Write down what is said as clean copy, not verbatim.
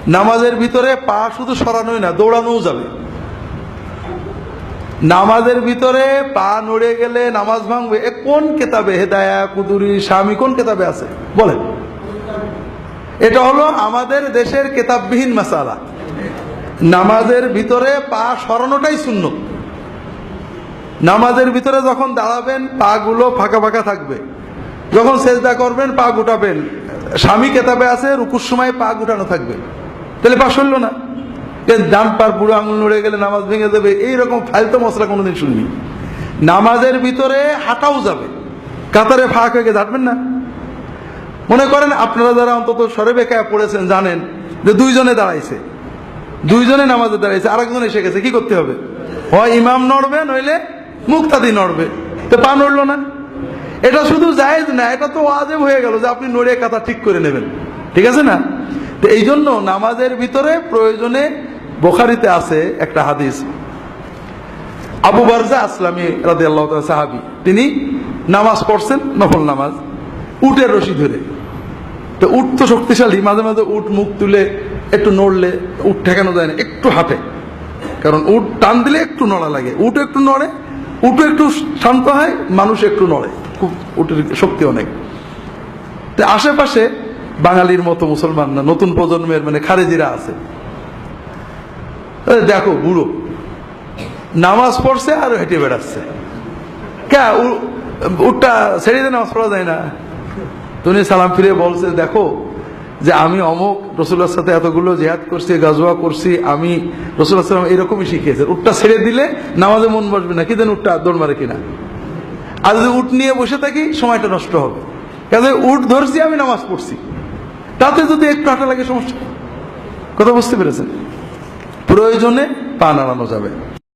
নামাজের ভিতরে পা শুধু সরানোই না, দৌড়ানোও যাবে। নামাজের ভিতরে পা নড়ে গেলে নামাজ ভাঙবে, এ কোন কেতাবে, হেদায়া, কুদুরি, স্বামী কোন কেতাবে আছে বলেন? এটা হলো আমাদের দেশের কেতাববিহীন মাসালা। নামাজের ভিতরে পা সরানোটাই সুন্নত। নামাজের ভিতরে যখন দাঁড়াবেন পা গুলো ফাঁকা ফাঁকা থাকবে, যখন সেজদা করবেন পা গুটাবেন। স্বামী কেতাবে আছে রুকুর সময় পা গুটানো থাকবে, তাহলে পা সরল না। ডান পার বুড়ো আঙুল নড়ে গেলে নামাজ ভেঙে দেবে, এইরকম ফালতু মশলা কোনোদিন শুনবি। নামাজের ভিতরে হাঁটাও যাবে, কাতারে ফাঁক হয়ে গেছে হাঁটবেন না। মনে করেন আপনারা যারা অন্তত সরে বেকায় পড়েছেন জানেন যে দুইজনে দাঁড়াইছে, দুইজনে নামাজে দাঁড়াইছে, আরেকজন এসে গেছে, কি করতে হবে? হয় ইমাম নড়বে, নইলে মুক্তাদি নড়বে। তো পা নড়লো না, এটা শুধু জায়েজ না, এটা তো ওয়াজিব হয়ে গেল যে আপনি নড়ে কাতা ঠিক করে নেবেন, ঠিক আছে না? তো এই জন্য নামাজের ভিতরে প্রয়োজনে বুখারীতে আছে একটা হাদিস, আবু বারজা আসলামী রাদিয়াল্লাহু তাআলা সাহাবী, তিনি নামাজ পড়ছেন, নফল নামাজ, উটের রশি ধরে। তো উট তো শক্তিশালী, মাঝে মাঝে উট মুখ তুলে একটু নড়লে উট ঠেকানো যায় না, একটু হাঁটে, কারণ উট টান দিলে একটু নড়া লাগে। উট একটু নড়ে, উটও একটু শান্ত হয়, মানুষ একটু নড়ে, খুব উটের শক্তি অনেক। তো আশেপাশে বাঙালির মতো মুসলমান না, নতুন প্রজন্মের মানে খারেজিরা আছে। দেখো বুড়ো নামাজ পড়ছে আর হেঁটে বেড়াচ্ছে, কে উটটা ছেড়ে দিয়ে নামাজ পড়া যায় না? তুমি সালাম ফিরে বলছে, দেখো যে আমি অমুক রাসূলুল্লাহর সাথে এতগুলো জিহাদ করছি, গাজওয়া করছি, আমি রাসূলুল্লাহ সাল্লাল্লাহু আলাইহি ওয়াসাল্লাম এরকমই শিখিয়েছে। উটটা ছেড়ে দিলে নামাজে মন বসবে না, কি যেন উটটা দৌড় মারে কিনা। আর যদি উট নিয়ে বসে থাকি সময়টা নষ্ট হবে। কাজে উট ধরছি, আমি নামাজ পড়ছি, তাতে যদি একটু হাঁটা লাগে সমস্যা। কথা বুঝতে পেরেছেন? প্রয়োজনে পা নাড়ানো যাবে।